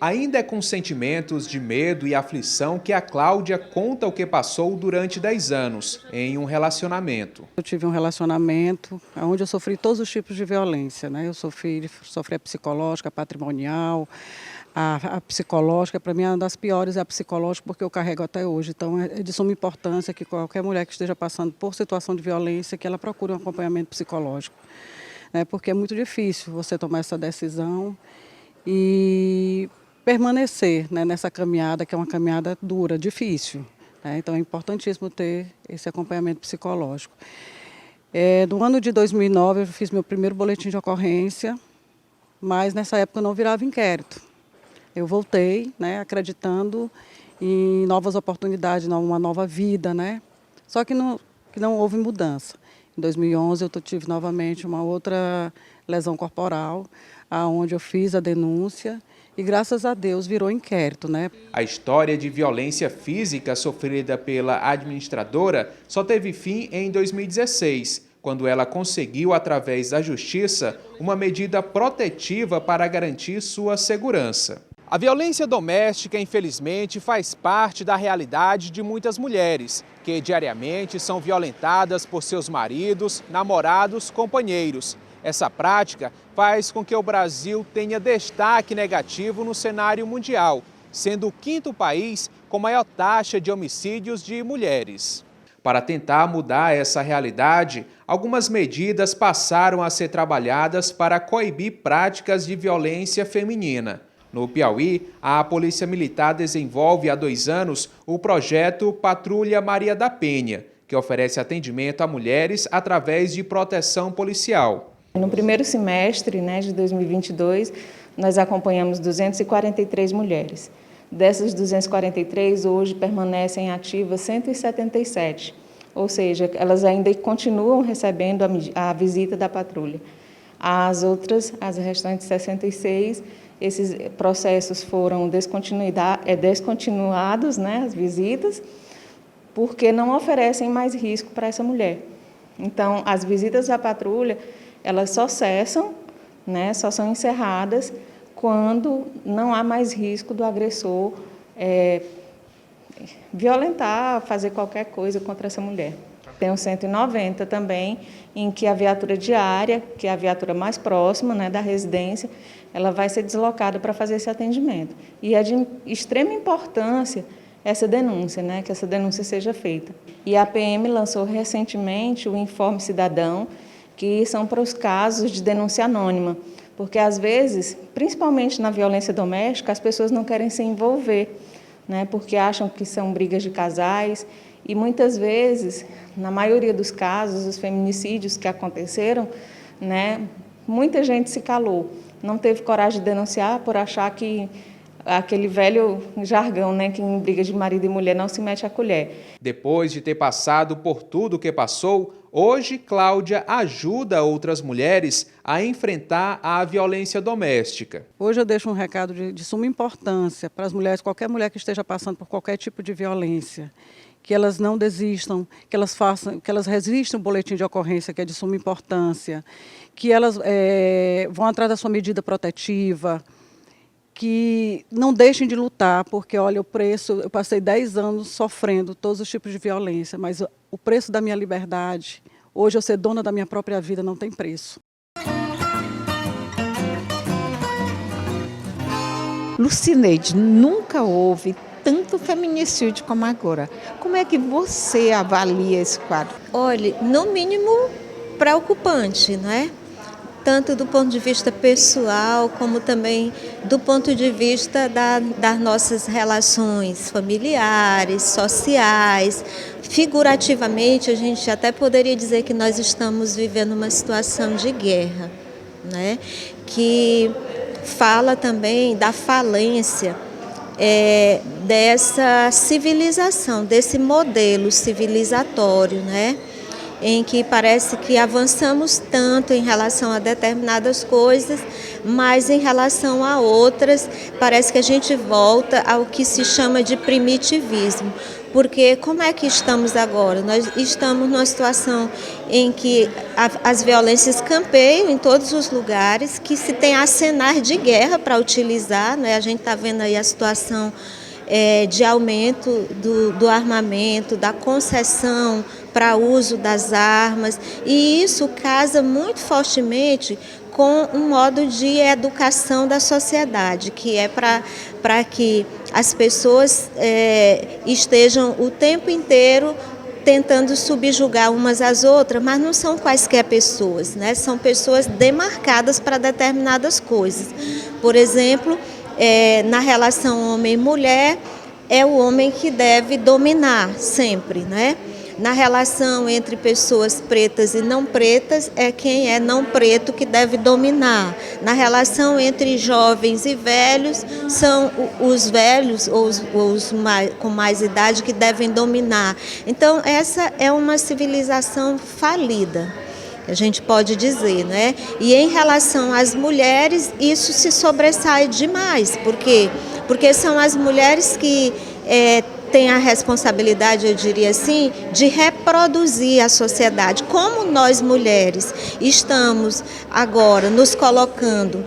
Ainda é com sentimentos de medo e aflição que a Cláudia conta o que passou durante 10 anos em um relacionamento. Eu tive um relacionamento onde eu sofri todos os tipos de violência, né? Eu sofri a psicológica, a patrimonial, a psicológica. Para mim, uma das piores é a psicológica, porque eu carrego até hoje. Então, é de suma importância que qualquer mulher que esteja passando por situação de violência, que ela procure um acompanhamento psicológico, né? Porque é muito difícil você tomar essa decisão e permanecer, né, nessa caminhada, que é uma caminhada dura, difícil, né? Então é importantíssimo ter esse acompanhamento psicológico. No ano de 2009 eu fiz meu primeiro boletim de ocorrência, mas nessa época não virava inquérito. Eu voltei, né, acreditando em novas oportunidades, uma nova vida, né? Só que não houve mudança. Em 2011 eu tive novamente uma outra lesão corporal, aonde eu fiz a denúncia e graças a Deus virou inquérito, né? A história de violência física sofrida pela administradora só teve fim em 2016, quando ela conseguiu, através da justiça, uma medida protetiva para garantir sua segurança. A violência doméstica, infelizmente, faz parte da realidade de muitas mulheres, que diariamente são violentadas por seus maridos, namorados, companheiros. Essa prática faz com que o Brasil tenha destaque negativo no cenário mundial, sendo o 5º país com maior taxa de homicídios de mulheres. Para tentar mudar essa realidade, algumas medidas passaram a ser trabalhadas para coibir práticas de violência feminina. No Piauí, a Polícia Militar desenvolve há 2 anos o projeto Patrulha Maria da Penha, que oferece atendimento a mulheres através de proteção policial. No primeiro semestre, de 2022, nós acompanhamos 243 mulheres. Dessas 243, hoje permanecem ativas 177, ou seja, elas ainda continuam recebendo a visita da patrulha. As restantes 66, esses processos foram descontinuados, as visitas, porque não oferecem mais risco para essa mulher. Então, as visitas da patrulha, elas só cessam, só são encerradas quando não há mais risco do agressor violentar, fazer qualquer coisa contra essa mulher. Tem o 190 também, em que a viatura diária, que é a viatura mais próxima da residência, ela vai ser deslocada para fazer esse atendimento. E é de extrema importância essa denúncia, que essa denúncia seja feita. E a PM lançou recentemente o Informe Cidadão, que são para os casos de denúncia anônima, porque às vezes, principalmente na violência doméstica, as pessoas não querem se envolver, porque acham que são brigas de casais e muitas vezes, na maioria dos casos, os feminicídios que aconteceram, muita gente se calou, não teve coragem de denunciar por achar que aquele velho jargão, que em briga de marido e mulher não se mete a colher. Depois de ter passado por tudo o que passou, hoje Cláudia ajuda outras mulheres a enfrentar a violência doméstica. Hoje eu deixo um recado de suma importância para as mulheres, qualquer mulher que esteja passando por qualquer tipo de violência, que elas não desistam, que elas resistam ao boletim de ocorrência, que é de suma importância, que elas vão atrás da sua medida protetiva, que não deixem de lutar, porque, olha, eu passei 10 anos sofrendo todos os tipos de violência, mas o preço da minha liberdade, hoje eu ser dona da minha própria vida, não tem preço. Lucineide, nunca houve tanto feminicídio como agora. Como é que você avalia esse quadro? Olha, no mínimo preocupante, não é? Tanto do ponto de vista pessoal, como também do ponto de vista das nossas relações familiares, sociais. Figurativamente, a gente até poderia dizer que nós estamos vivendo uma situação de guerra, né? Que fala também da falência dessa civilização, desse modelo civilizatório, né? Em que parece que avançamos tanto em relação a determinadas coisas, mas em relação a outras, parece que a gente volta ao que se chama de primitivismo. Porque como é que estamos agora? Nós estamos numa situação em que as violências campeiam em todos os lugares, que se tem arsenais de guerra para utilizar, né? A gente está vendo aí a situação de aumento do armamento, da concessão para uso das armas, e isso casa muito fortemente com um modo de educação da sociedade, que é para que as pessoas estejam o tempo inteiro tentando subjugar umas às outras, mas não são quaisquer pessoas, né? São pessoas demarcadas para determinadas coisas. Por exemplo, na relação homem e mulher, é o homem que deve dominar sempre, né? Na relação entre pessoas pretas e não pretas, é quem é não preto que deve dominar. Na relação entre jovens e velhos, são os velhos ou os com mais idade que devem dominar. Então, essa é uma civilização falida, a gente pode dizer, né? E em relação às mulheres, isso se sobressai demais. Por quê? Porque são as mulheres que têm a responsabilidade, eu diria assim, de reproduzir a sociedade. Como nós mulheres estamos agora nos colocando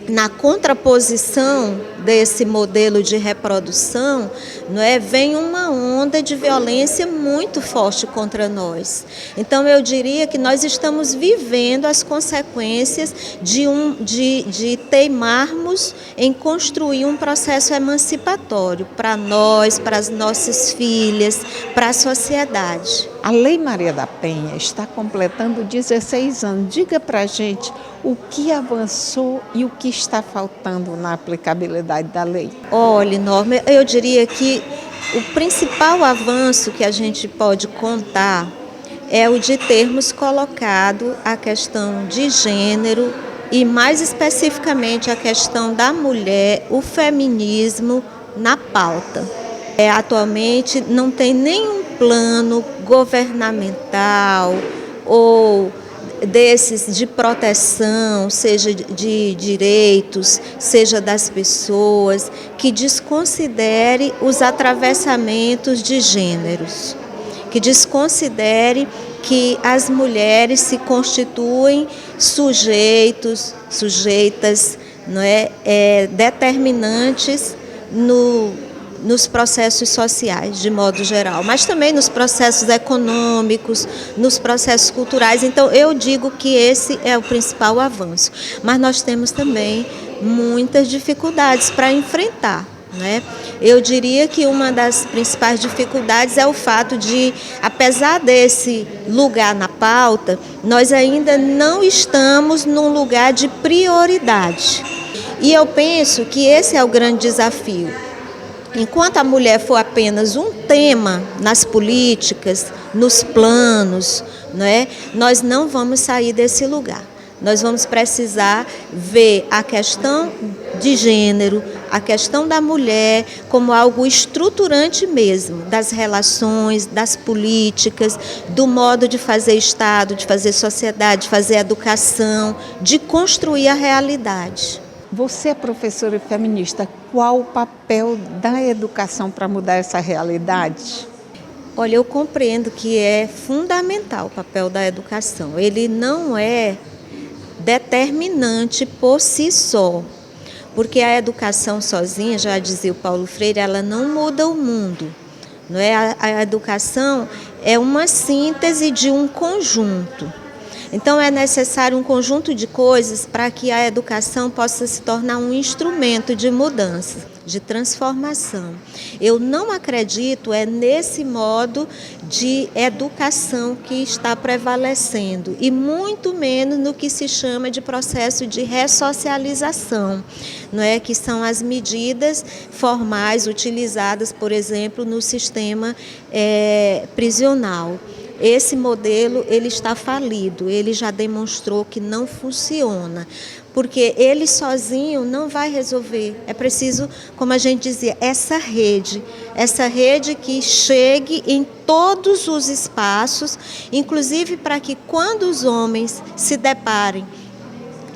na contraposição desse modelo de reprodução, não é? Vem uma onda de violência muito forte contra nós. Então, eu diria que nós estamos vivendo as consequências de teimarmos em construir um processo emancipatório para nós, para as nossas filhas, para a sociedade. A Lei Maria da Penha está completando 16 anos. Diga para a gente o que avançou e o que está faltando na aplicabilidade da lei. Olha, Norma, eu diria que o principal avanço que a gente pode contar é o de termos colocado a questão de gênero e, mais especificamente, a questão da mulher, o feminismo na pauta. Atualmente não tem nenhum plano governamental ou desses de proteção, seja de direitos, seja das pessoas, que desconsidere os atravessamentos de gêneros, que desconsidere que as mulheres se constituem sujeitas, não é, determinantes nos processos sociais, de modo geral, mas também nos processos econômicos, nos processos culturais. Então, eu digo que esse é o principal avanço. Mas nós temos também muitas dificuldades para enfrentar, né? Eu diria que uma das principais dificuldades é o fato de, apesar desse lugar na pauta, nós ainda não estamos num lugar de prioridade. E eu penso que esse é o grande desafio. Enquanto a mulher for apenas um tema nas políticas, nos planos, não é? Nós não vamos sair desse lugar. Nós vamos precisar ver a questão de gênero, a questão da mulher como algo estruturante mesmo, das relações, das políticas, do modo de fazer Estado, de fazer sociedade, de fazer educação, de construir a realidade. Você é professora feminista, qual o papel da educação para mudar essa realidade? Olha, eu compreendo que é fundamental o papel da educação. Ele não é determinante por si só, porque a educação sozinha, já dizia o Paulo Freire, ela não muda o mundo. Não é? A educação é uma síntese de um conjunto. Então, é necessário um conjunto de coisas para que a educação possa se tornar um instrumento de mudança, de transformação. Eu não acredito nesse modo de educação que está prevalecendo, e muito menos no que se chama de processo de ressocialização, não é? Que são as medidas formais utilizadas, por exemplo, no sistema prisional. Esse modelo ele está falido, ele já demonstrou que não funciona, porque ele sozinho não vai resolver. É preciso, como a gente dizia, essa rede que chegue em todos os espaços, inclusive para que quando os homens se deparem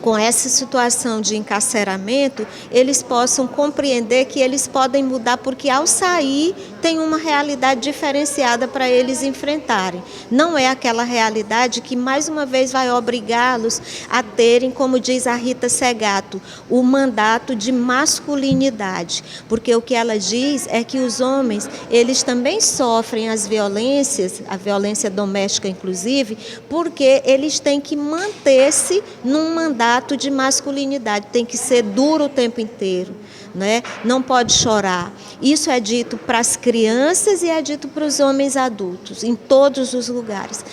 com essa situação de encarceramento, eles possam compreender que eles podem mudar, porque ao sair tem uma realidade diferenciada para eles enfrentarem. Não é aquela realidade que, mais uma vez, vai obrigá-los a terem, como diz a Rita Segato, o mandato de masculinidade. Porque o que ela diz é que os homens, eles também sofrem as violências, a violência doméstica inclusive, porque eles têm que manter-se num mandato de masculinidade, tem que ser duro o tempo inteiro, né? Não pode chorar. Isso é dito para as crianças e é dito para os homens adultos, em todos os lugares.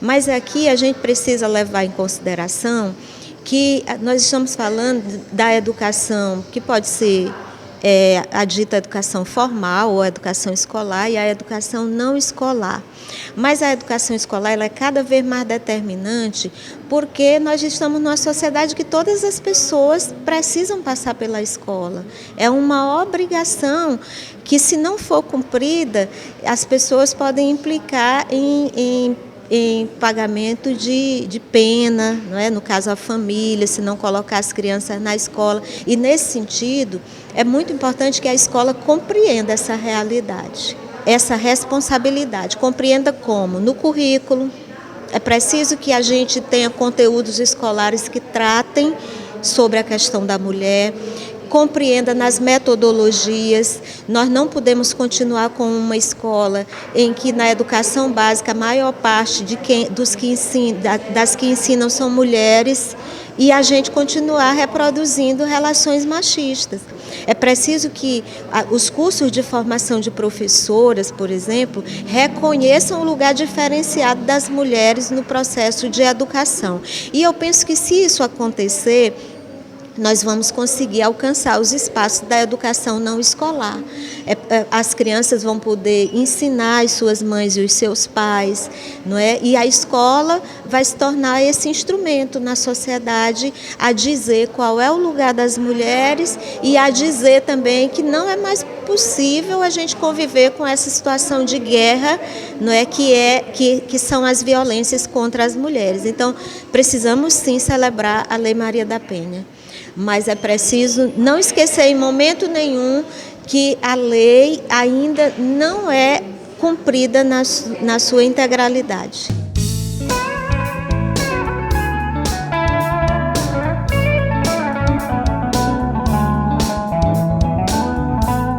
Mas aqui a gente precisa levar em consideração que nós estamos falando da educação, que pode ser a dita educação formal ou a educação escolar e a educação não escolar. Mas a educação escolar ela é cada vez mais determinante porque nós estamos numa sociedade que todas as pessoas precisam passar pela escola. É uma obrigação que, se não for cumprida, as pessoas podem implicar em pagamento de pena, não é? No caso a família, se não colocar as crianças na escola. E nesse sentido, é muito importante que a escola compreenda essa realidade, essa responsabilidade. Compreenda como? No currículo. É preciso que a gente tenha conteúdos escolares que tratem sobre a questão da mulher, compreenda nas metodologias. Nós não podemos continuar com uma escola em que na educação básica a maior parte das que ensinam são mulheres e a gente continuar reproduzindo relações machistas. É preciso que os cursos de formação de professoras, por exemplo, reconheçam o lugar diferenciado das mulheres no processo de educação. E eu penso que, se isso acontecer, nós vamos conseguir alcançar os espaços da educação não escolar. As crianças vão poder ensinar as suas mães e os seus pais, não é? E a escola vai se tornar esse instrumento na sociedade a dizer qual é o lugar das mulheres e a dizer também que não é mais possível a gente conviver com essa situação de guerra, não é? Que são as violências contra as mulheres. Então, precisamos sim celebrar a Lei Maria da Penha. Mas é preciso não esquecer em momento nenhum que a lei ainda não é cumprida na sua integralidade.